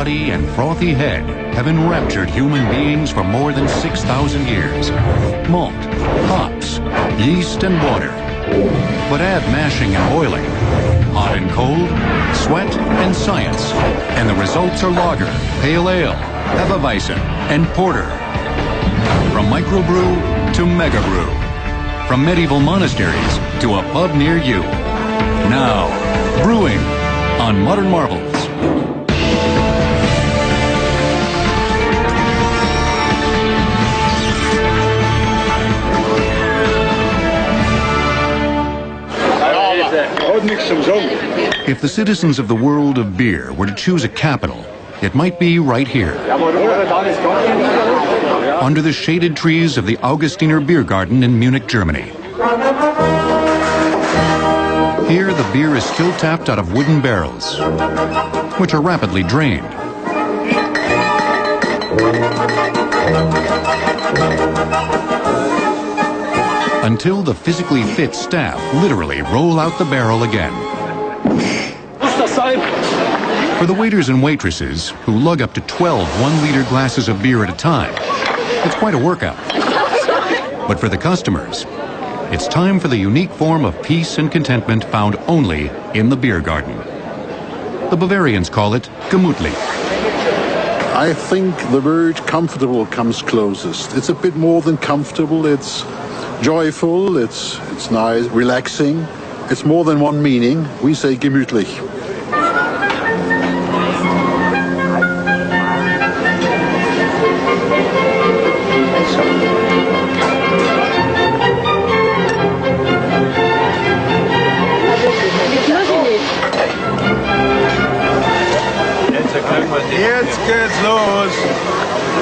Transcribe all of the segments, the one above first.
body and frothy head have enraptured human beings for more than 6,000 years. Malt, hops, yeast, and water. But add mashing and boiling, hot and cold, sweat and science, and the results are lager, pale ale, hefeweizen, and porter. From microbrew to megabrew. From medieval monasteries to a pub near you. Now, brewing on Modern Marvels. If the citizens of the world of beer were to choose a capital, it might be right here. Under the shaded trees of the Augustiner Beer Garden in Munich, Germany. Here, the beer is still tapped out of wooden barrels, which are rapidly drained. Until the physically fit staff literally roll out the barrel again. For the waiters and waitresses, who lug up to 12 one-liter glasses of beer at a time, it's quite a workout. But for the customers, it's time for the unique form of peace and contentment found only in the beer garden. The Bavarians call it gemütlich. I think the word comfortable comes closest. It's a bit more than comfortable. It's joyful, it's nice, relaxing. It's more than one meaning. We say gemütlich.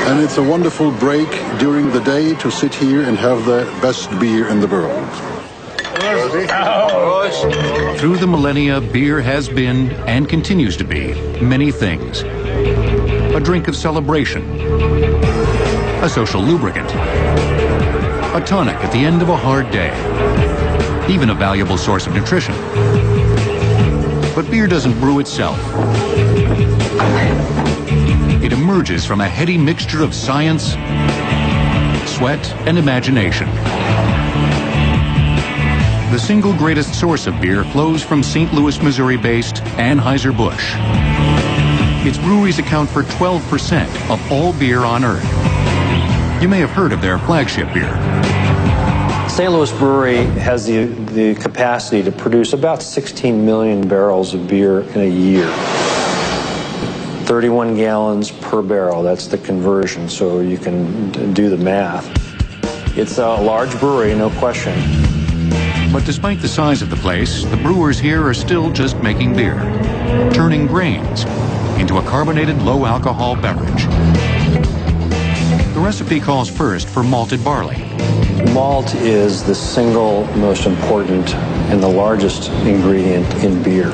And it's a wonderful break during the day to sit here and have the best beer in the world. Through the millennia, beer has been, and continues to be, many things. A drink of celebration. A social lubricant. A tonic at the end of a hard day. Even a valuable source of nutrition. But beer doesn't brew itself. It emerges from a heady mixture of science, sweat, and imagination. The single greatest source of beer flows from St. Louis, Missouri-based Anheuser-Busch. Its breweries account for 12% of all beer on Earth. You may have heard of their flagship beer. St. Louis Brewery has the capacity to produce about 16 million barrels of beer in a year. 31 gallons per barrel, that's the conversion, so you can do the math. It's a large brewery, no question. But despite the size of the place, the brewers here are still just making beer, turning grains into a carbonated low-alcohol beverage. The recipe calls first for malted barley. Malt is the single most important and the largest ingredient in beer.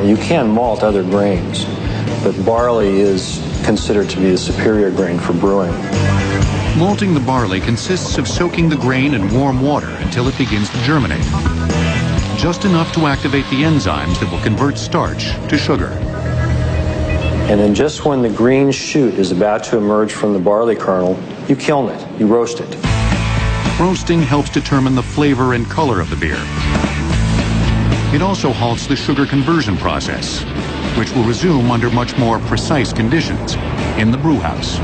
You can malt other grains, but barley is considered to be the superior grain for brewing. Malting the barley consists of soaking the grain in warm water until it begins to germinate. Just enough to activate the enzymes that will convert starch to sugar. And then just when the green shoot is about to emerge from the barley kernel, you kiln it, you roast it. Roasting helps determine the flavor and color of the beer. It also halts the sugar conversion process, which will resume under much more precise conditions in the brew house.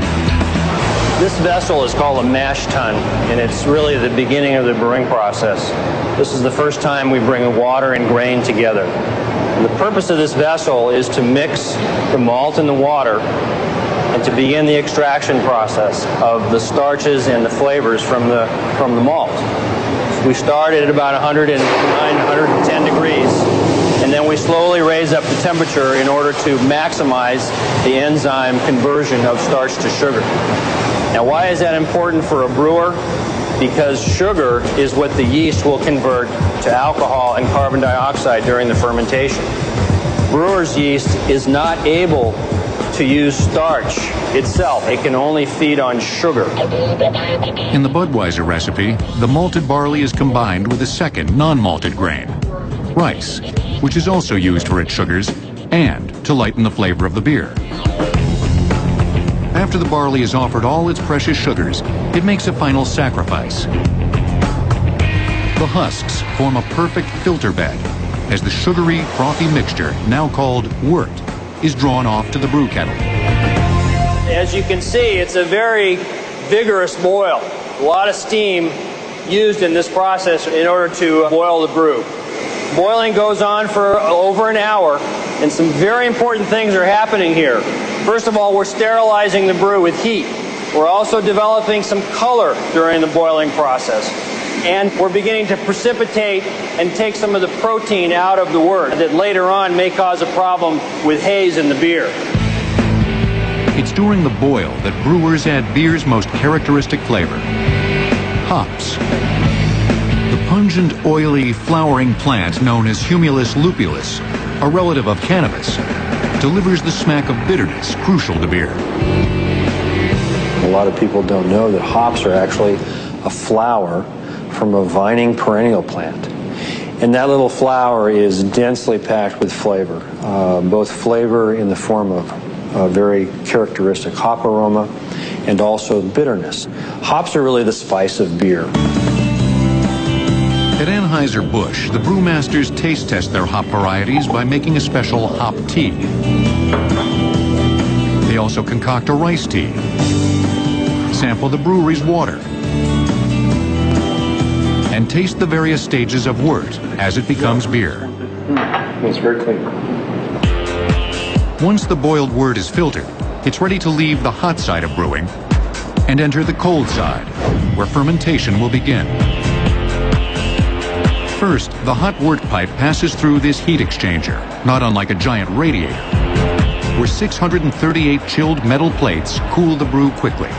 This vessel is called a mash tun, and it's really the beginning of the brewing process. This is the first time we bring water and grain together. And the purpose of this vessel is to mix the malt and the water and to begin the extraction process of the starches and the flavors from the malt. We start at about 109, 110 degrees, and then we slowly raise up the temperature in order to maximize the enzyme conversion of starch to sugar. Now, why is that important for a brewer? Because sugar is what the yeast will convert to alcohol and carbon dioxide during the fermentation. Brewer's yeast is not able to use starch itself. It can only feed on sugar. In the Budweiser recipe, the malted barley is combined with a second non-malted grain, rice, which is also used for its sugars and to lighten the flavor of the beer. After the barley is offered all its precious sugars, it makes a final sacrifice. The husks form a perfect filter bed as the sugary, frothy mixture, now called wort, is drawn off to the brew kettle. As you can see, it's a very vigorous boil. A lot of steam used in this process in order to boil the brew. Boiling goes on for over an hour, and some very important things are happening here. First of all, we're sterilizing the brew with heat. We're also developing some color during the boiling process. And we're beginning to precipitate and take some of the protein out of the wort that later on may cause a problem with haze in the beer. It's during the boil that brewers add beer's most characteristic flavor, hops. The pungent, oily, flowering plant known as Humulus lupulus, a relative of cannabis, delivers the smack of bitterness crucial to beer. A lot of people don't know that hops are actually a flower from a vining perennial plant. And that little flower is densely packed with flavor, both flavor in the form of a very characteristic hop aroma and also bitterness. Hops are really the spice of beer. At Anheuser-Busch, the brewmasters taste test their hop varieties by making a special hop tea. They also concoct a rice tea, sample the brewery's water, and taste the various stages of wort as it becomes beer. It's very clean. Once the boiled wort is filtered, it's ready to leave the hot side of brewing and enter the cold side, where fermentation will begin. First, the hot wort pipe passes through this heat exchanger, not unlike a giant radiator, where 638 chilled metal plates cool the brew quickly.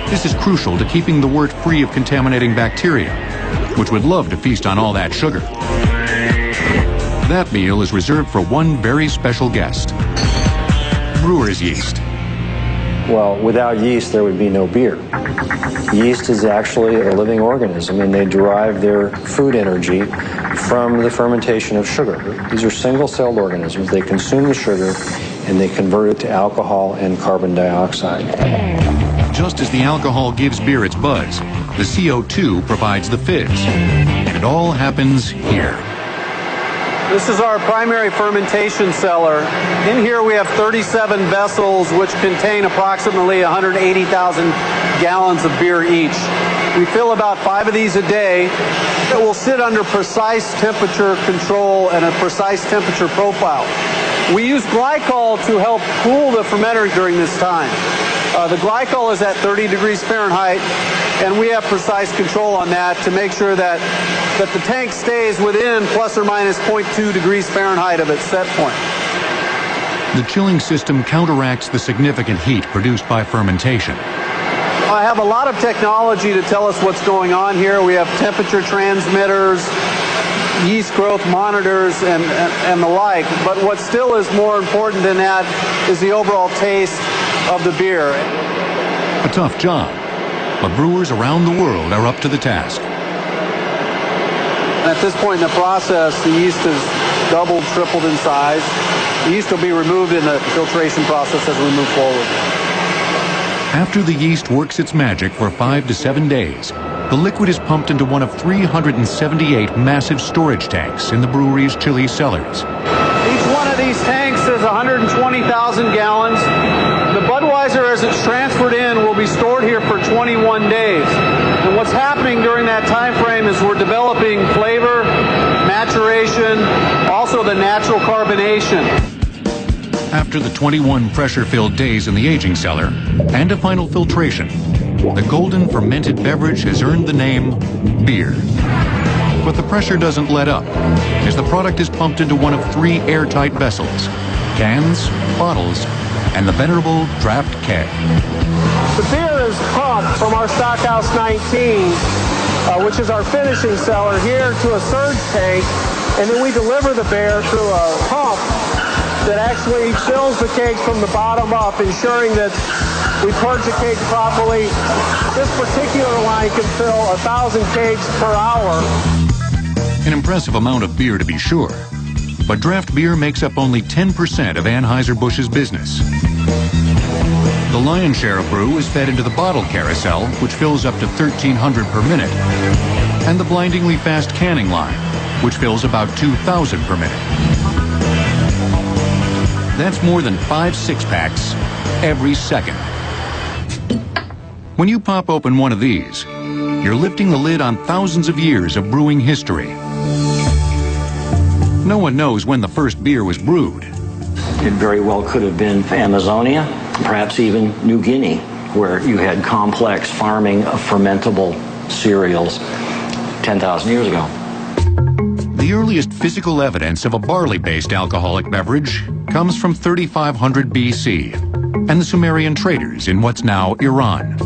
This is crucial to keeping the wort free of contaminating bacteria, which would love to feast on all that sugar. That meal is reserved for one very special guest, brewer's yeast. Well, without yeast, there would be no beer. Yeast is actually a living organism, and they derive their food energy from the fermentation of sugar. These are single-celled organisms. They consume the sugar, and they convert it to alcohol and carbon dioxide. Just as the alcohol gives beer its buzz, the CO2 provides the fizz. And it all happens here. This is our primary fermentation cellar. In here we have 37 vessels which contain approximately 180,000 gallons of beer each. We fill about 5 of these a day. It will sit under precise temperature control and a precise temperature profile. We use glycol to help cool the fermenter during this time. The glycol is at 30 degrees Fahrenheit, and we have precise control on that to make sure that the tank stays within plus or minus 0.2 degrees Fahrenheit of its set point. The chilling system counteracts the significant heat produced by fermentation. I have a lot of technology to tell us what's going on here. We have temperature transmitters, yeast growth monitors, and the like. But what still is more important than that is the overall taste of the beer. A tough job, but brewers around the world are up to the task. At this point in the process, the yeast has doubled, tripled in size. The yeast will be removed in the filtration process as we move forward. After the yeast works its magic for 5 to 7 days, the liquid is pumped into one of 378 massive storage tanks in the brewery's chilly cellars. Each one of these tanks is 120,000 gallons. The Budweiser, as it's transferred in, will be stored here for 21 days. And what's happening during that time frame is we're developing flavor, maturation, also the natural carbonation. After the 21 pressure-filled days in the aging cellar and a final filtration, the golden fermented beverage has earned the name beer. But the pressure doesn't let up, as the product is pumped into one of 3 airtight vessels: cans, bottles, and the venerable draft keg. The beer is pumped from our Stockhouse 19, which is our finishing cellar, here to a surge tank, and then we deliver the beer through a pump that actually fills the kegs from the bottom up, ensuring that we purge the kegs properly. This particular line can fill 1,000 kegs per hour. An impressive amount of beer, to be sure, but draft beer makes up only 10% of Anheuser-Busch's business. lion's share of brew is fed into the bottle carousel, which fills up to 1,300 per minute, and the blindingly fast canning line, which fills about 2,000 per minute. That's more than 5 six-packs every second. When you pop open one of these, you're lifting the lid on thousands of years of brewing history. No one knows when the first beer was brewed. It very well could have been Amazonia, perhaps even New Guinea, where you had complex farming of fermentable cereals 10,000 years ago. The earliest physical evidence of a barley-based alcoholic beverage comes from 3500 BC and the Sumerian traders in what's now Iran.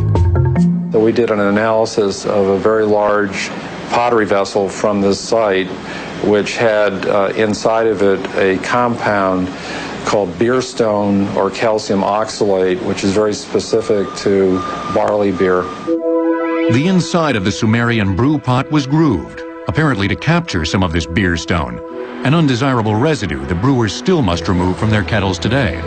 So we did an analysis of a very large pottery vessel from this site, which had inside of it a compound called beer stone or calcium oxalate, which is very specific to barley beer. The inside of the Sumerian brew pot was grooved, apparently to capture some of this beer stone, an undesirable residue the brewers still must remove from their kettles today.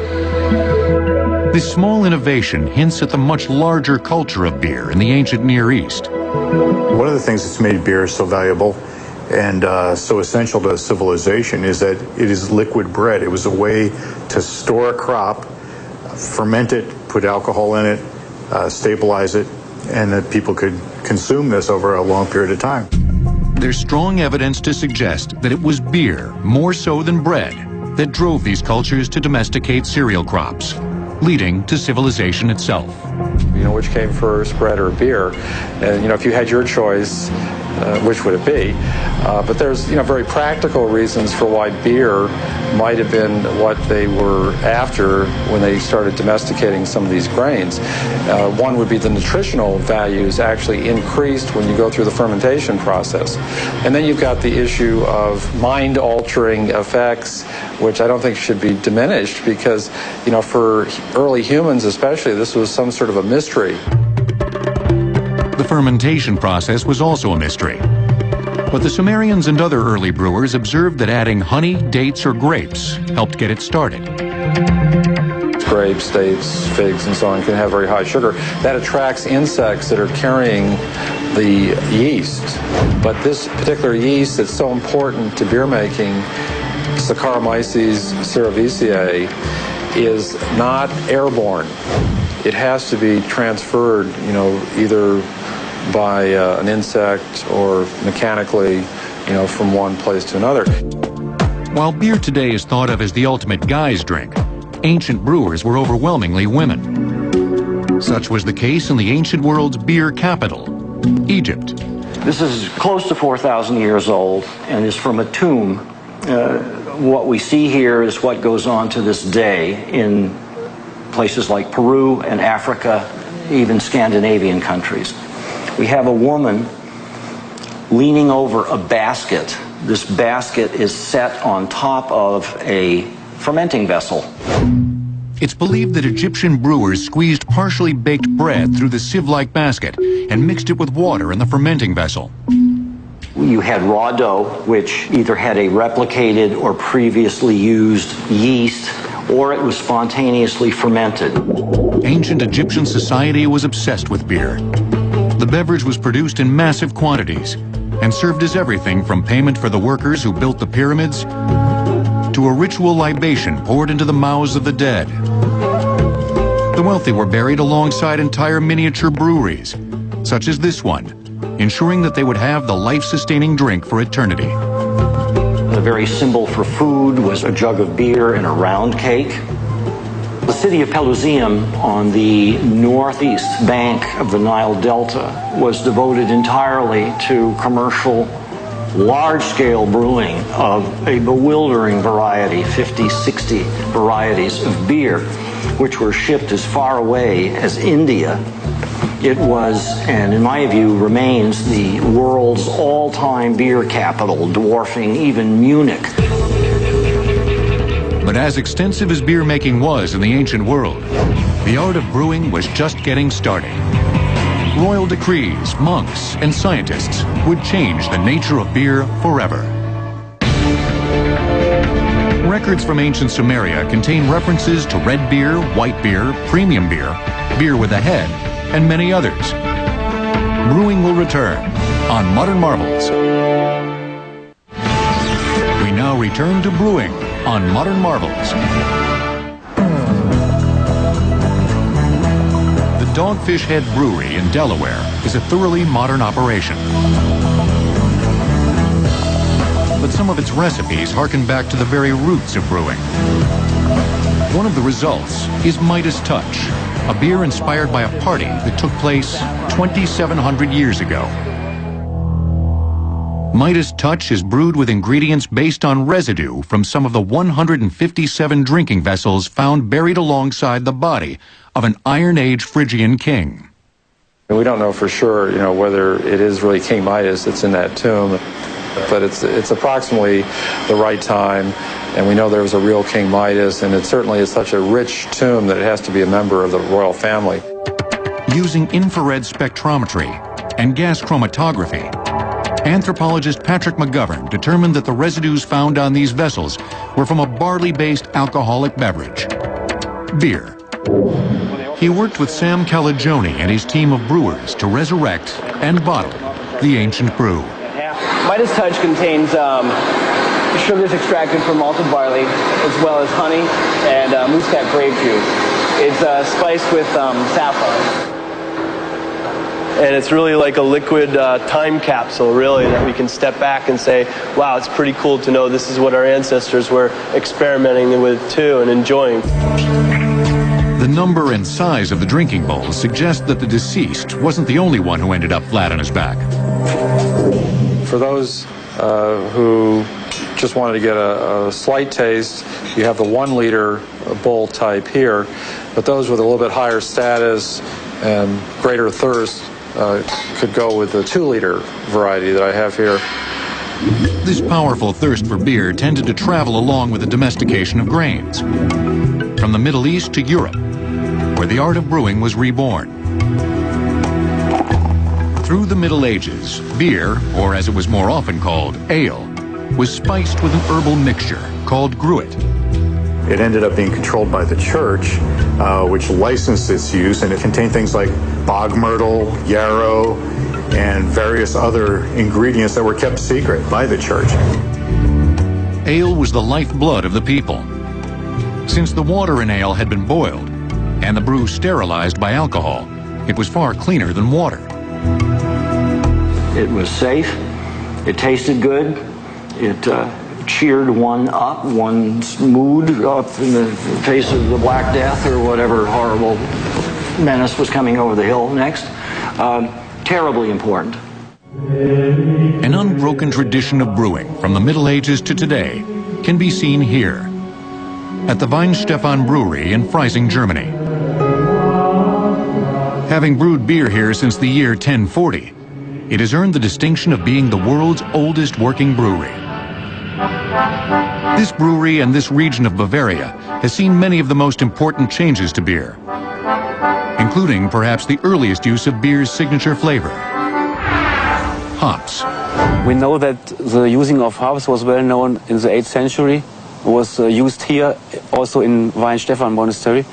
This small innovation hints at the much larger culture of beer in the ancient Near East. One of the things that's made beer so valuable and so essential to civilization is that it is liquid bread. It was a way to store a crop, ferment it, put alcohol in it, stabilize it, and that people could consume this over a long period of time. There's strong evidence to suggest that it was beer, more so than bread, that drove these cultures to domesticate cereal crops, leading to civilization itself. You know, which came first, bread or beer? And, you know, if you had your choice, which would it be? But there's, you know, very practical reasons for why beer might have been what they were after when they started domesticating some of these grains. One would be the nutritional values actually increased when you go through the fermentation process. And then you've got the issue of mind-altering effects, which I don't think should be diminished because, you know, for early humans especially, this was some sort of a mystery. The fermentation process was also a mystery. But the Sumerians and other early brewers observed that adding honey, dates, or grapes helped get it started. Grapes, dates, figs, and so on can have very high sugar. That attracts insects that are carrying the yeast. But this particular yeast that's so important to beer making, Saccharomyces cerevisiae, is not airborne. It has to be transferred, you know, either by an insect or mechanically, you know, from one place to another. While beer today is thought of as the ultimate guy's drink, ancient brewers were overwhelmingly women. Such was the case in the ancient world's beer capital, Egypt. This is close to 4,000 years old and is from a tomb. What we see here is what goes on to this day in places like Peru and Africa, even Scandinavian countries. We have a woman leaning over a basket. This basket is set on top of a fermenting vessel. It's believed that Egyptian brewers squeezed partially baked bread through the sieve-like basket and mixed it with water in the fermenting vessel. You had raw dough, which either had a replicated or previously used yeast, or it was spontaneously fermented. Ancient Egyptian society was obsessed with beer. The beverage was produced in massive quantities and served as everything from payment for the workers who built the pyramids to a ritual libation poured into the mouths of the dead. The wealthy were buried alongside entire miniature breweries, such as this one, ensuring that they would have the life-sustaining drink for eternity. The very symbol for food was a jug of beer and a round cake. The city of Pelusium on the northeast bank of the Nile Delta was devoted entirely to commercial, large-scale brewing of a bewildering variety, 50, 60 varieties of beer, which were shipped as far away as India. It was, and in my view, remains the world's all-time beer capital, dwarfing even Munich. But as extensive as beer making was in the ancient world, the art of brewing was just getting started. Royal decrees, monks, and scientists would change the nature of beer forever. records from ancient Sumeria contain references to red beer, white beer, premium beer, beer with a head, and many others. Brewing will return on Modern Marvels. We now return to brewing on Modern Marvels. The Dogfish Head Brewery in Delaware is a thoroughly modern operation. But some of its recipes harken back to the very roots of brewing. One of the results is Midas Touch, a beer inspired by a party that took place 2,700 years ago. Midas Touch is brewed with ingredients based on residue from some of the 157 drinking vessels found buried alongside the body of an Iron Age Phrygian king. We don't know for sure, whether it is really King Midas that's in that tomb, but it's approximately the right time, and we know there was a real King Midas, and it certainly is such a rich tomb that it has to be a member of the royal family. Using infrared spectrometry and gas chromatography, anthropologist Patrick McGovern determined that the residues found on these vessels were from a barley-based alcoholic beverage, beer. He worked with Sam Calagione and his team of brewers to resurrect and bottle the ancient brew. Midas Touch contains sugars extracted from malted barley, as well as honey and Muscat grape juice. It's spiced with saffron. And it's really like a liquid time capsule, really, that we can step back and say, wow, it's pretty cool to know this is what our ancestors were experimenting with too and enjoying. The number and size of the drinking bowls suggest that the deceased wasn't the only one who ended up flat on his back. For those who just wanted to get a slight taste, you have the 1 liter bowl type here, but those with a little bit higher status and greater thirst could go with the 2 liter variety that I have here. This powerful thirst for beer tended to travel along with the domestication of grains, from the Middle East to Europe, where the art of brewing was reborn. Through the Middle Ages, beer, or as it was more often called, ale, was spiced with an herbal mixture called gruit. It ended up being controlled by the church, which licensed its use, and it contained things like bog myrtle, yarrow, and various other ingredients that were kept secret by the church. Ale was the lifeblood of the people. Since the water in ale had been boiled, and the brew sterilized by alcohol, it was far cleaner than water. It was safe, it tasted good, it cheered one up, one's mood up in the face of the Black Death or whatever horrible menace was coming over the hill next. Terribly important. An unbroken tradition of brewing from the Middle Ages to today can be seen here at the Weinstefan Brewery in Freising, Germany. Having brewed beer here since the year 1040, it has earned the distinction of being the world's oldest working brewery. This brewery and this region of Bavaria has seen many of the most important changes to beer, including perhaps the earliest use of beer's signature flavor, hops. We know that the using of hops was well known in the 8th century. It was used here, also in Weinstefan Monastery.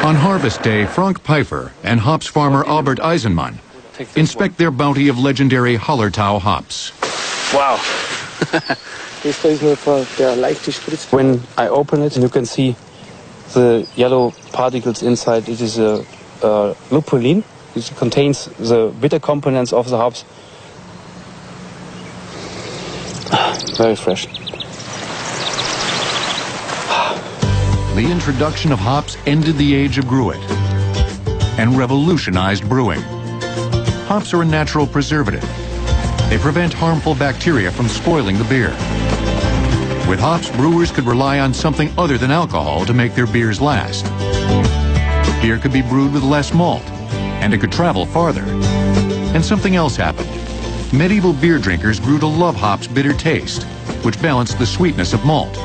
On harvest day, Frank Pfeiffer and hops farmer Albert Eisenmann inspect their bounty of legendary Hallertau hops. Wow. When I open it, you can see the yellow particles inside. It is a lupulin. It contains the bitter components of the hops. Very fresh. The introduction of hops ended the age of gruit and revolutionized brewing. Hops are a natural preservative. They prevent harmful bacteria from spoiling the beer. With hops, brewers could rely on something other than alcohol to make their beers last. Beer could be brewed with less malt, and it could travel farther. And something else happened. Medieval beer drinkers grew to love hops' bitter taste, which balanced the sweetness of malt.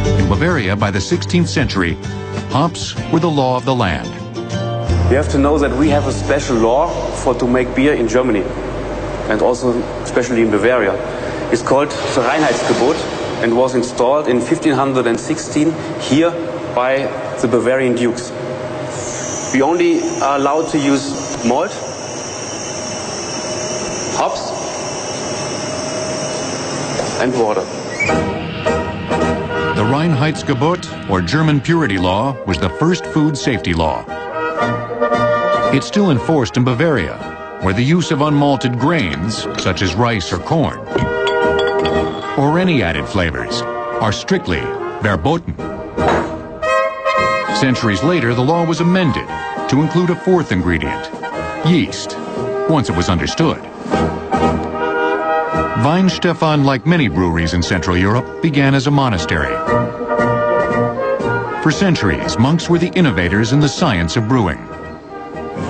In Bavaria, by the 16th century, hops were the law of the land. You have to know that we have a special law to make beer in Germany, and also especially in Bavaria. is called the Reinheitsgebot and was installed in 1516 here by the Bavarian dukes. We only are allowed to use malt, hops, and water. The Reinheitsgebot, or German purity law, was the first food safety law. It's still enforced in Bavaria, where the use of unmalted grains, such as rice or corn, or any added flavors, are strictly verboten. Centuries later, the law was amended to include a fourth ingredient, yeast, once it was understood. Weinstefan, like many breweries in Central Europe, began as a monastery. For centuries, monks were the innovators in the science of brewing.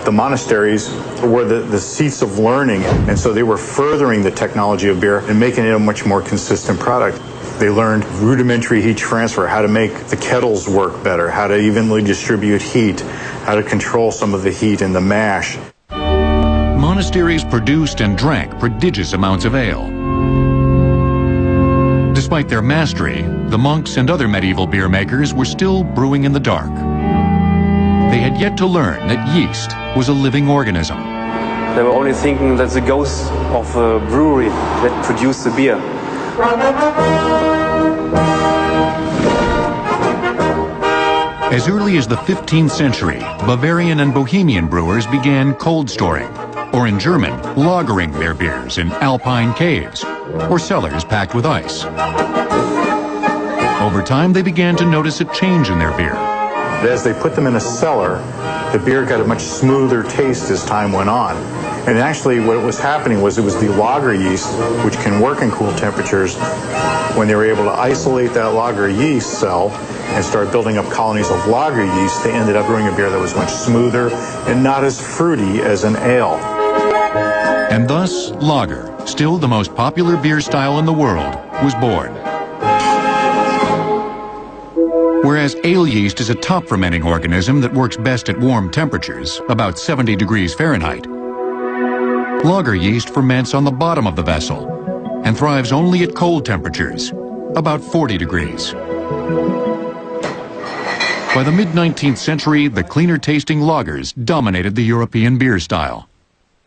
The monasteries were the seats of learning, and so they were furthering the technology of beer and making it a much more consistent product. They learned rudimentary heat transfer, how to make the kettles work better, how to evenly distribute heat, how to control some of the heat in the mash. Monasteries produced and drank prodigious amounts of ale. Despite their mastery, the monks and other medieval beer makers were still brewing in the dark. They had yet to learn that yeast was a living organism. They were only thinking that the ghost of a brewery that produced the beer. As early as the 15th century, Bavarian and Bohemian brewers began cold storing, or in German, lagering their beers in alpine caves, or cellars packed with ice. Over time, they began to notice a change in their beer. As they put them in a cellar, the beer got a much smoother taste as time went on. And actually what was happening was it was the lager yeast, which can work in cool temperatures. When they were able to isolate that lager yeast cell and start building up colonies of lager yeast, they ended up brewing a beer that was much smoother and not as fruity as an ale. And thus, lager, still the most popular beer style in the world, was born. Whereas ale yeast is a top fermenting organism that works best at warm temperatures, about 70 degrees Fahrenheit, lager yeast ferments on the bottom of the vessel and thrives only at cold temperatures, about 40 degrees. By the mid-19th century, the cleaner-tasting lagers dominated the European beer style.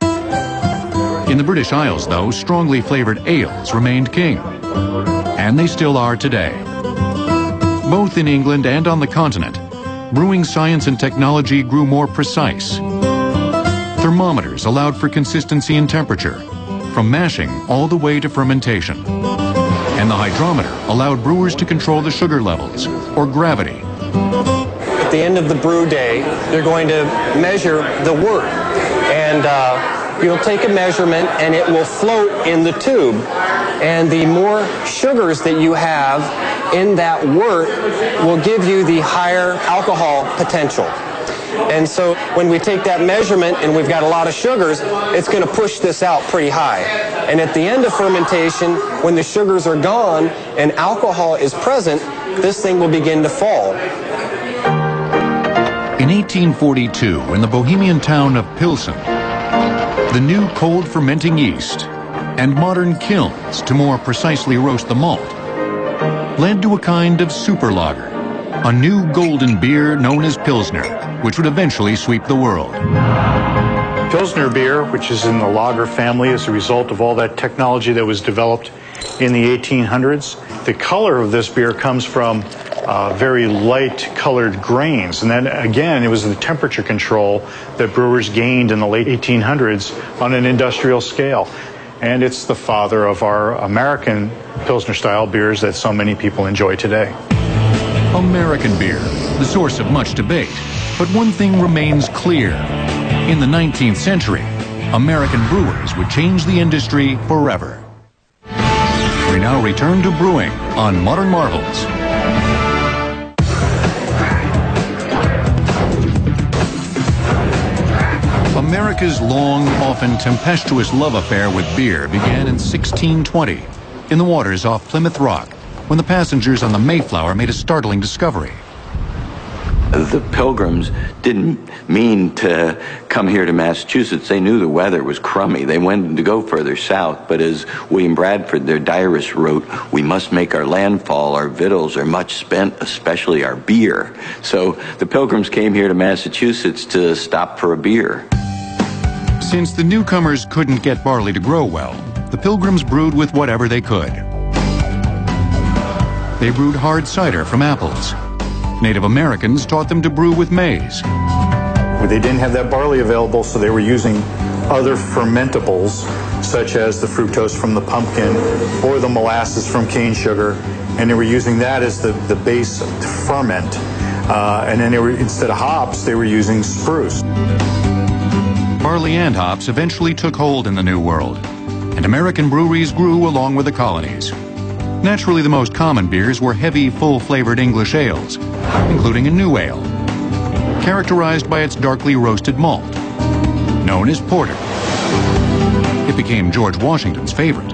In the British Isles, though, strongly flavored ales remained king, and they still are today. Both in England and on the continent, brewing science and technology grew more precise. Thermometers allowed for consistency in temperature, from mashing all the way to fermentation. And the hydrometer allowed brewers to control the sugar levels, or gravity. At the end of the brew day, they're going to measure the wort. And you'll take a measurement and it will float in the tube. And the more sugars that you have in that wort will give you the higher alcohol potential. And so when we take that measurement and we've got a lot of sugars, it's going to push this out pretty high. And at the end of fermentation, when the sugars are gone and alcohol is present, this thing will begin to fall. In 1842, in the Bohemian town of Pilsen, the new cold fermenting yeast and modern kilns to more precisely roast the malt led to a kind of super lager, a new golden beer known as Pilsner, which would eventually sweep the world. Pilsner beer, which is in the lager family as a result of all that technology that was developed in the 1800s. The color of this beer comes from very light colored grains, and then again it was the temperature control that brewers gained in the late 1800s on an industrial scale. And it's the father of our American Pilsner style beers that so many people enjoy today. American beer, the source of much debate, but one thing remains clear. In the 19th century, American brewers would change the industry forever. We now return to brewing on Modern Marvels. America's long, often tempestuous love affair with beer began in 1620 in the waters off Plymouth Rock when the passengers on the Mayflower made a startling discovery. The Pilgrims didn't mean to come here to Massachusetts. They knew the weather was crummy. They wanted to go further south, but as William Bradford, their diarist, wrote, "We must make our landfall. Our victuals are much spent, especially our beer." So the Pilgrims came here to Massachusetts to stop for a beer. Since the newcomers couldn't get barley to grow well, the Pilgrims brewed with whatever they could. They brewed hard cider from apples. Native Americans taught them to brew with maize. They didn't have that barley available, so they were using other fermentables, such as the fructose from the pumpkin or the molasses from cane sugar, and they were using that as the base to ferment. And then instead of hops, they were using spruce. Barley and hops eventually took hold in the New World, and American breweries grew along with the colonies. Naturally, the most common beers were heavy, full-flavored English ales, including a new ale, characterized by its darkly roasted malt, known as porter. It became George Washington's favorite.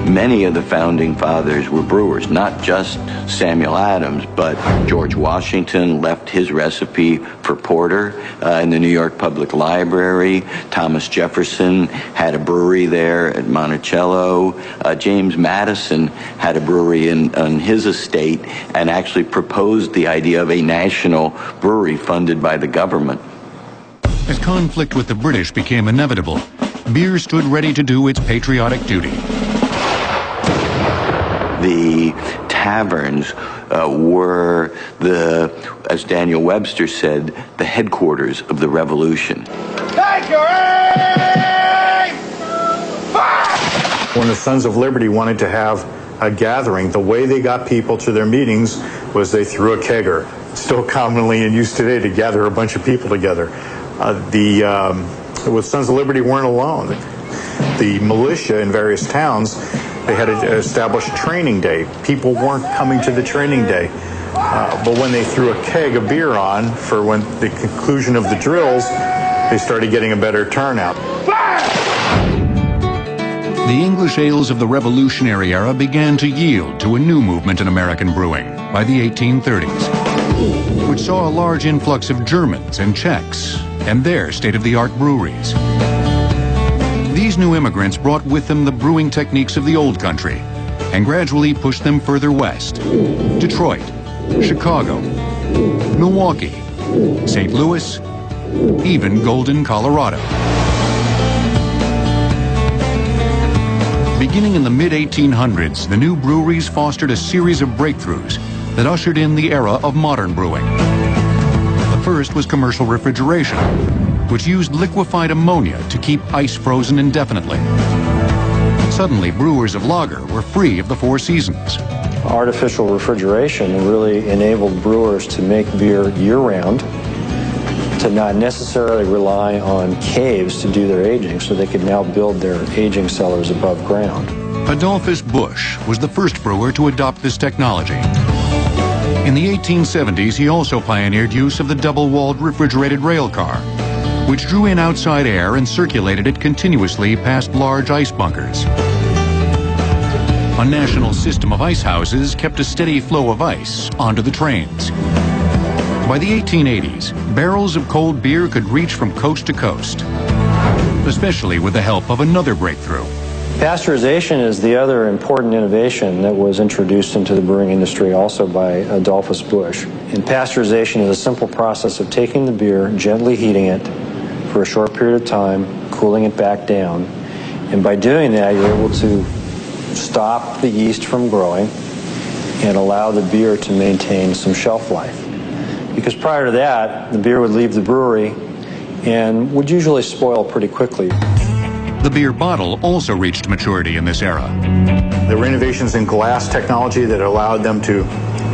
Many of the founding fathers were brewers, not just Samuel Adams, but George Washington left his recipe for porter in the New York Public Library. Thomas Jefferson had a brewery there at Monticello. James Madison had a brewery on his estate and actually proposed the idea of a national brewery funded by the government. As conflict with the British became inevitable, beer stood ready to do its patriotic duty. The taverns were as Daniel Webster said, the headquarters of the revolution. Take your aim! Fire! When the Sons of Liberty wanted to have a gathering, the way they got people to their meetings was they threw a kegger. It's still commonly in use today to gather a bunch of people together. The Sons of Liberty weren't alone. The militia in various towns, they had to establish a training day. People weren't coming to the training day. But when they threw a keg of beer on for when the conclusion of the drills, they started getting a better turnout. The English ales of the Revolutionary era began to yield to a new movement in American brewing by the 1830s, which saw a large influx of Germans and Czechs and their state-of-the-art breweries. These new immigrants brought with them the brewing techniques of the old country and gradually pushed them further west. Detroit, Chicago, Milwaukee, St. Louis, even Golden, Colorado. Beginning in the mid-1800s, the new breweries fostered a series of breakthroughs that ushered in the era of modern brewing. The first was commercial refrigeration, which used liquefied ammonia to keep ice frozen indefinitely. Suddenly, brewers of lager were free of the four seasons. Artificial refrigeration really enabled brewers to make beer year-round, to not necessarily rely on caves to do their aging, so they could now build their aging cellars above ground. Adolphus Busch was the first brewer to adopt this technology. In the 1870s, he also pioneered use of the double-walled refrigerated rail car, which drew in outside air and circulated it continuously past large ice bunkers. A national system of ice houses kept a steady flow of ice onto the trains. By the 1880s, barrels of cold beer could reach from coast to coast, especially with the help of another breakthrough. Pasteurization is the other important innovation that was introduced into the brewing industry also by Adolphus Busch. And pasteurization is a simple process of taking the beer, gently heating it for a short period of time, cooling it back down. And by doing that, you're able to stop the yeast from growing and allow the beer to maintain some shelf life. Because prior to that, the beer would leave the brewery and would usually spoil pretty quickly. The beer bottle also reached maturity in this era. There were innovations in glass technology that allowed them to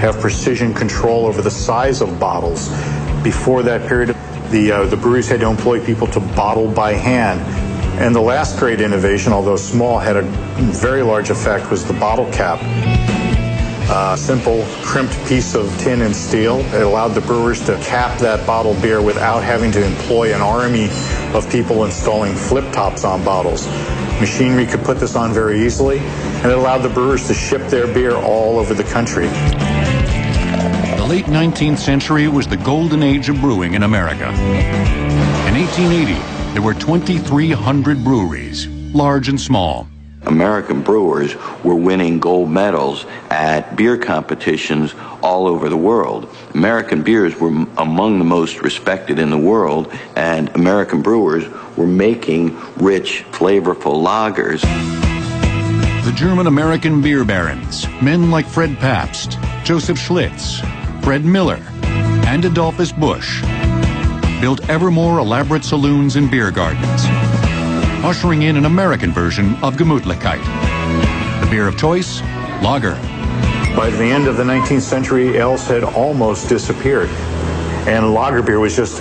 have precision control over the size of bottles. Before that period, the breweries had to employ people to bottle by hand. And the last great innovation, although small, had a very large effect, was the bottle cap. A simple crimped piece of tin and steel. It allowed the brewers to cap that bottled beer without having to employ an army of people installing flip tops on bottles. Machinery could put this on very easily, and it allowed the brewers to ship their beer all over the country. The late 19th century was the golden age of brewing in America. In 1880, there were 2,300 breweries, large and small. American brewers were winning gold medals at beer competitions all over the world. American beers were among the most respected in the world, and American brewers were making rich, flavorful lagers. The German-American beer barons, men like Fred Pabst, Joseph Schlitz, Fred Miller, and Adolphus Busch, built ever more elaborate saloons and beer gardens, ushering in an American version of Gemütlichkeit. The beer of choice, lager. By the end of the 19th century, ales had almost disappeared, and lager beer was just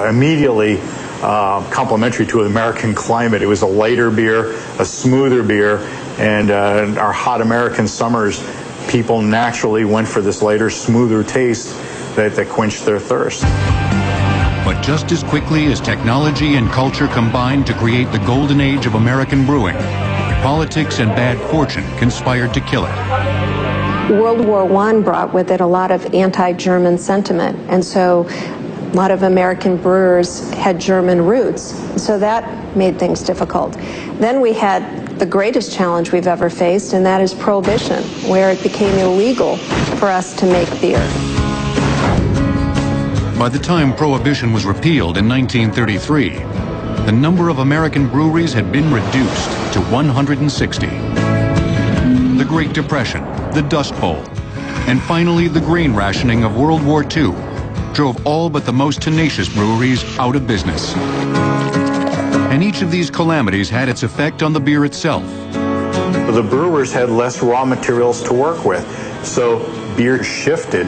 immediately complementary to the American climate. It was a lighter beer, a smoother beer, and our hot American summers, people naturally went for this lighter, smoother taste that quenched their thirst. But just as quickly as technology and culture combined to create the golden age of American brewing, politics and bad fortune conspired to kill it. World War I brought with it a lot of anti-German sentiment, and so a lot of American brewers had German roots, so that made things difficult. Then we had the greatest challenge we've ever faced, and that is Prohibition, where it became illegal for us to make beer. By the time Prohibition was repealed in 1933, the number of American breweries had been reduced to 160. The Great Depression, the Dust Bowl, and finally the grain rationing of World War II drove all but the most tenacious breweries out of business. And each of these calamities had its effect on the beer itself. The brewers had less raw materials to work with, so beer shifted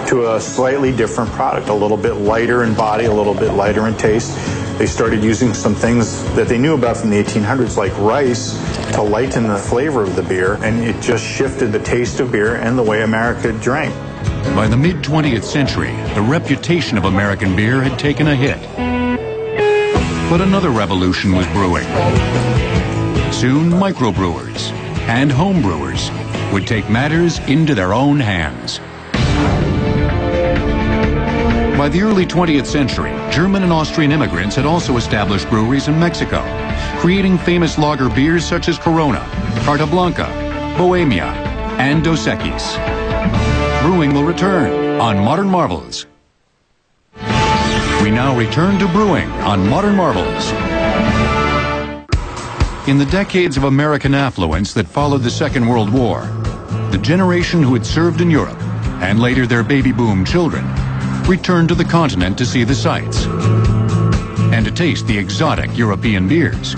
to a slightly different product, a little bit lighter in body, a little bit lighter in taste. They started using some things that they knew about from the 1800s, like rice, to lighten the flavor of the beer, and it just shifted the taste of beer and the way America drank. By the mid-20th century, the reputation of American beer had taken a hit. But another revolution was brewing. Soon, microbrewers and homebrewers would take matters into their own hands. By the early 20th century, German and Austrian immigrants had also established breweries in Mexico, creating famous lager beers such as Corona, Carta Blanca, Bohemia, and Dos Equis. Brewing will return on Modern Marvels. We now return to brewing on Modern Marvels. In the decades of American affluence that followed the Second World War, the generation who had served in Europe, and later their baby boom children, returned to the continent to see the sights and to taste the exotic European beers.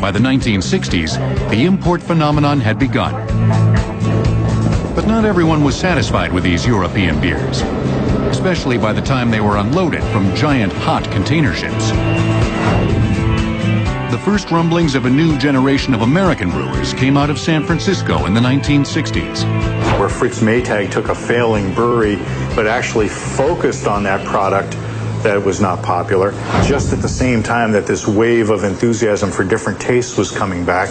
By the 1960s, the import phenomenon had begun. But not everyone was satisfied with these European beers, especially by the time they were unloaded from giant hot container ships. The first rumblings of a new generation of American brewers came out of San Francisco in the 1960s. Where Fritz Maytag took a failing brewery, but actually focused on that product that was not popular, just at the same time that this wave of enthusiasm for different tastes was coming back.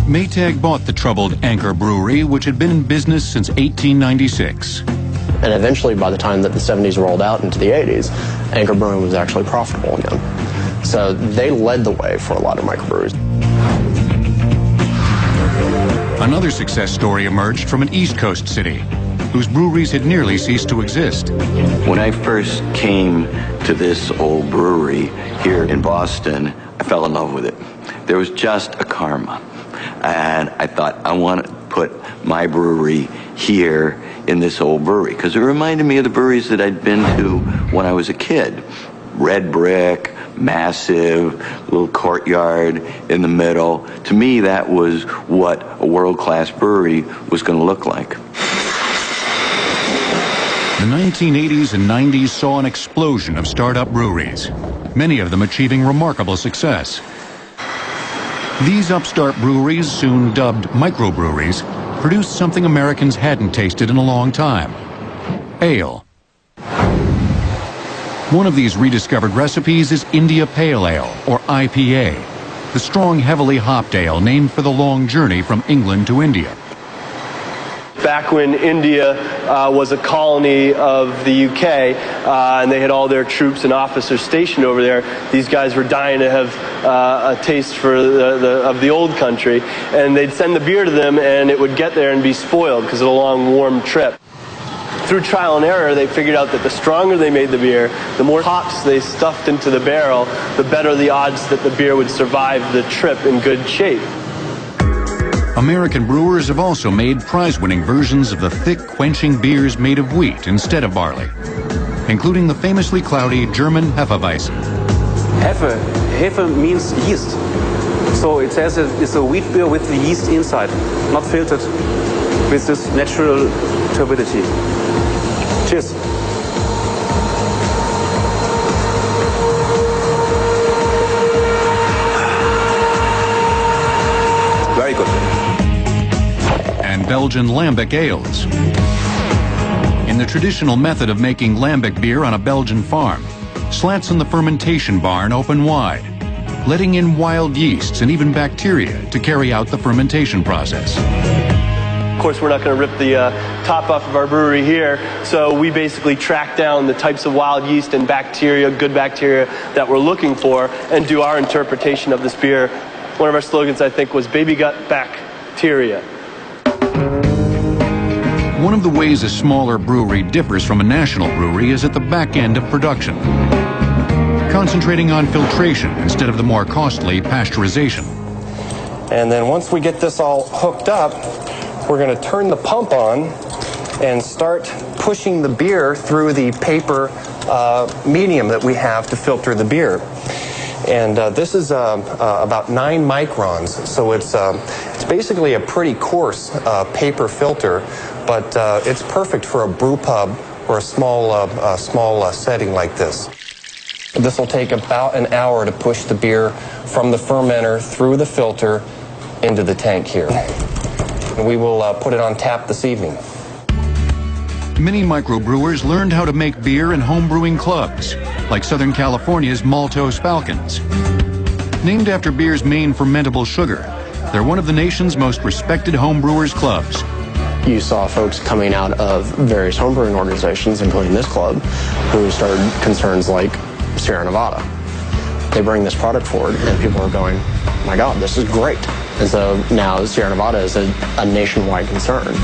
Maytag bought the troubled Anchor Brewery, which had been in business since 1896. And eventually, by the time that the 70s rolled out into the 80s, Anchor Brewing was actually profitable again. So they led the way for a lot of microbreweries. Another success story emerged from an East Coast city, whose breweries had nearly ceased to exist. When I first came to this old brewery here in Boston, I fell in love with it. There was just a karma. And I thought, I want to put my brewery here in this old brewery, because it reminded me of the breweries that I'd been to when I was a kid. Red brick, massive, little courtyard in the middle. To me, that was what a world-class brewery was going to look like. The 1980s and 90s saw an explosion of startup breweries, many of them achieving remarkable success. These upstart breweries, soon dubbed microbreweries, produced something Americans hadn't tasted in a long time: ale. One of these rediscovered recipes is India Pale Ale, or IPA, the strong, heavily hopped ale named for the long journey from England to India. back when India was a colony of the UK, and they had all their troops and officers stationed over there. These guys were dying to have a taste for of the old country, and they'd send the beer to them, and it would get there and be spoiled because of a long, warm trip. Through trial and error, they figured out that the stronger they made the beer, the more hops they stuffed into the barrel, the better the odds that the beer would survive the trip in good shape. American brewers have also made prize-winning versions of the thick, quenching beers made of wheat instead of barley, including the famously cloudy German Hefeweizen. Hefe means yeast. So it says it's a wheat beer with the yeast inside, not filtered, with this natural turbidity. Cheers. Very good. And Belgian Lambic ales. In the traditional method of making Lambic beer on a Belgian farm, slats in the fermentation barn open wide, letting in wild yeasts and even bacteria to carry out the fermentation process. Of course, we're not going to rip the top off of our brewery here, so we basically track down the types of wild yeast and bacteria, good bacteria, that we're looking for and do our interpretation of this beer. One of our slogans, I think, was baby gut bacteria. One of the ways a smaller brewery differs from a national brewery is at the back end of production, concentrating on filtration instead of the more costly pasteurization. And then once we get this all hooked up, we're going to turn the pump on and start pushing the beer through the paper medium that we have to filter the beer. And this is about 9 microns, so it's basically a pretty coarse paper filter, but it's perfect for a brew pub or a small setting like this. This will take about an hour to push the beer from the fermenter through the filter into the tank here. We will put it on tap this evening. Many microbrewers learned how to make beer in homebrewing clubs, like Southern California's Maltose Falcons. Named after beer's main fermentable sugar, they're one of the nation's most respected homebrewers clubs. You saw folks coming out of various homebrewing organizations, including this club, who started concerns like Sierra Nevada. They bring this product forward, and people are going, my God, this is great. And so now Sierra Nevada is a nationwide concern.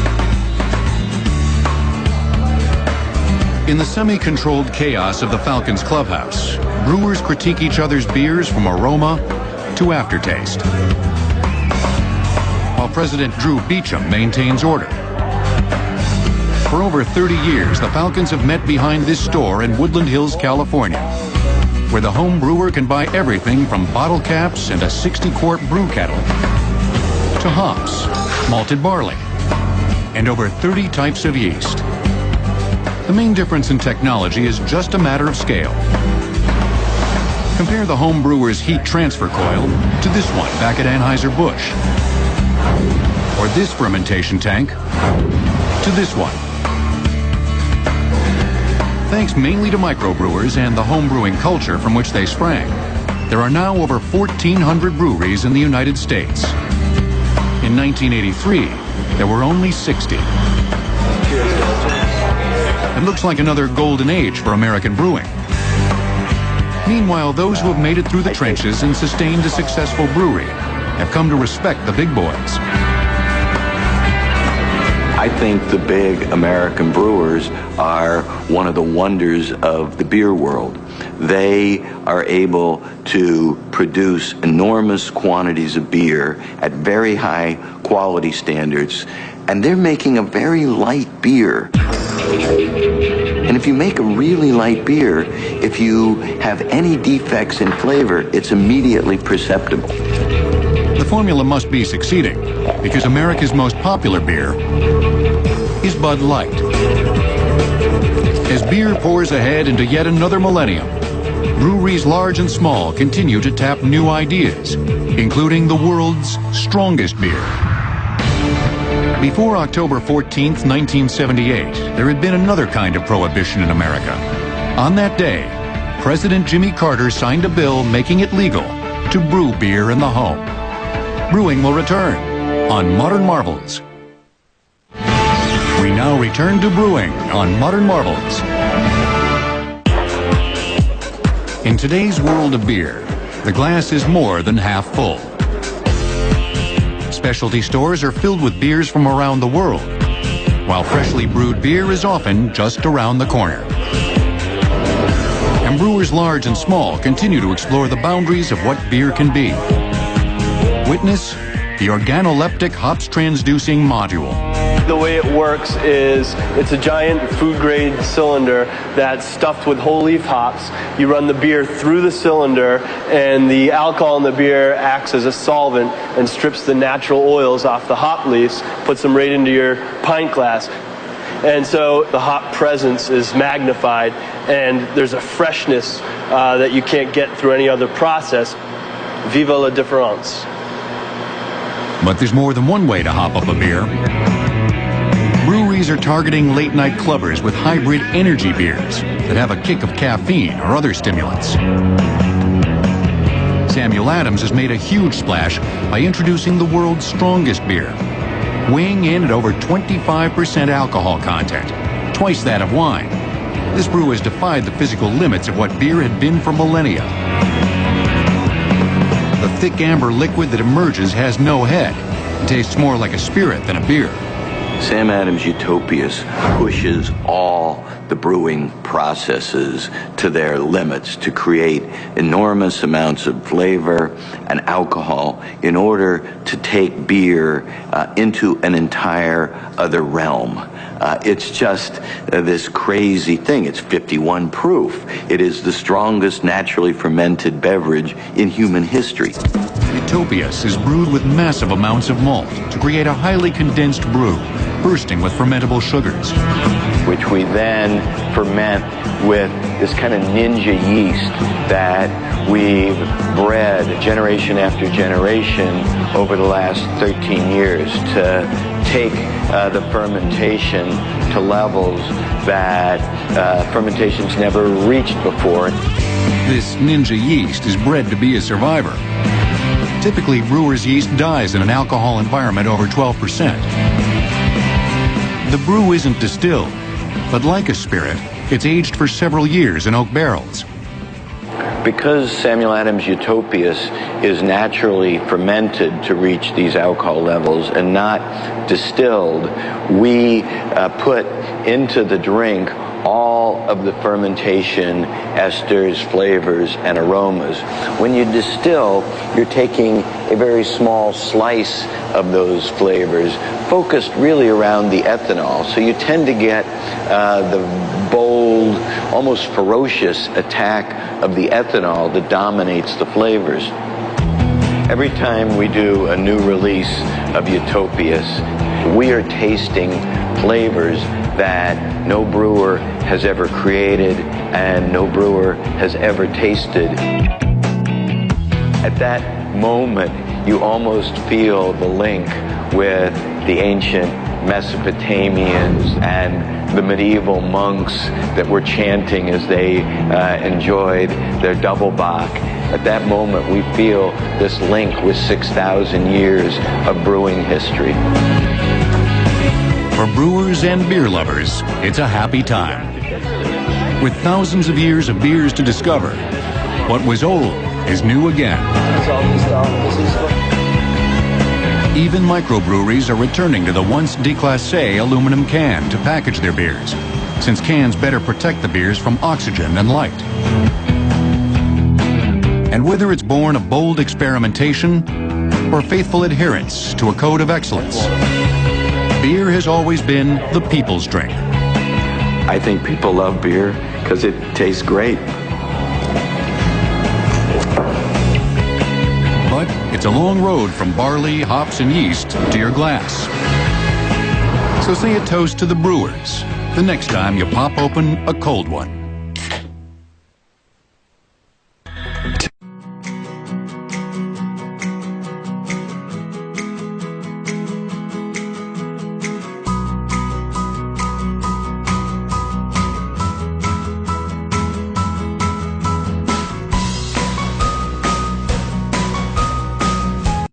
In the semi-controlled chaos of the Falcons clubhouse, brewers critique each other's beers from aroma to aftertaste, while President Drew Beecham maintains order. For over 30 years, the Falcons have met behind this store in Woodland Hills, California, where the home brewer can buy everything from bottle caps and a 60-quart brew kettle to hops, malted barley, and over 30 types of yeast. The main difference in technology is just a matter of scale. Compare the home brewer's heat transfer coil to this one back at Anheuser-Busch, or this fermentation tank to this one. Thanks mainly to microbrewers and the home brewing culture from which they sprang, there are now over 1,400 breweries in the United States. In 1983, there were only 60. It looks like another golden age for American brewing. Meanwhile, those who have made it through the trenches and sustained a successful brewery have come to respect the big boys. I think the big American brewers are one of the wonders of the beer world. They are able to produce enormous quantities of beer at very high quality standards, and they're making a very light beer. And if you make a really light beer, if you have any defects in flavor, it's immediately perceptible. The formula must be succeeding, because America's most popular beer is Bud Light. As beer pours ahead into yet another millennium, breweries large and small continue to tap new ideas, including the world's strongest beer. Before October 14th, 1978, there had been another kind of prohibition in America. On that day, President Jimmy Carter signed a bill making it legal to brew beer in the home. Brewing will return on Modern Marvels. now return to brewing on Modern Marvels. In today's world of beer, the glass is more than half full. Specialty stores are filled with beers from around the world, while freshly brewed beer is often just around the corner. And brewers large and small continue to explore the boundaries of what beer can be. Witness the organoleptic hops transducing module. The way it works is it's a giant food-grade cylinder that's stuffed with whole leaf hops. You run the beer through the cylinder, and the alcohol in the beer acts as a solvent and strips the natural oils off the hop leaves, puts them right into your pint glass. And so the hop presence is magnified, and there's a freshness that you can't get through any other process. Viva la différence. But there's more than one way to hop up a beer. Breweries are targeting late-night clubbers with hybrid energy beers that have a kick of caffeine or other stimulants. Samuel Adams has made a huge splash by introducing the world's strongest beer, weighing in at over 25% alcohol content, twice that of wine. This brew has defied the physical limits of what beer had been for millennia. The thick amber liquid that emerges has no head and tastes more like a spirit than a beer. Sam Adams Utopias pushes all the brewing processes to their limits to create enormous amounts of flavor and alcohol in order to take beer into an entire other realm. It's just this crazy thing. It's 51 proof. It is the strongest naturally fermented beverage in human history. Utopias is brewed with massive amounts of malt to create a highly condensed brew, bursting with fermentable sugars, which we then ferment with this kind of ninja yeast that we've bred generation after generation over the last 13 years to take the fermentation to levels that fermentation's never reached before. This ninja yeast is bred to be a survivor. Typically, brewer's yeast dies in an alcohol environment over 12%. The brew isn't distilled, but like a spirit, it's aged for several years in oak barrels. Because Samuel Adams Utopias is naturally fermented to reach these alcohol levels and not distilled, we put into the drink all of the fermentation, esters, flavors, and aromas. When you distill, you're taking a very small slice of those flavors, focused really around the ethanol. So you tend to get the bold, almost ferocious attack of the ethanol that dominates the flavors. Every time we do a new release of Utopias, we are tasting flavors that no brewer has ever created and no brewer has ever tasted. At that moment, you almost feel the link with the ancient Mesopotamians and the medieval monks that were chanting as they enjoyed their double bock. At that moment, we feel this link with 6,000 years of brewing history. For brewers and beer lovers, it's a happy time. With thousands of years of beers to discover, what was old is new again. Even microbreweries are returning to the once déclassé aluminum can to package their beers, since cans better protect the beers from oxygen and light. And whether it's born of bold experimentation or faithful adherence to a code of excellence, beer has always been the people's drink. I think people love beer because it tastes great. But it's a long road from barley, hops, and yeast to your glass. So say a toast to the brewers the next time you pop open a cold one.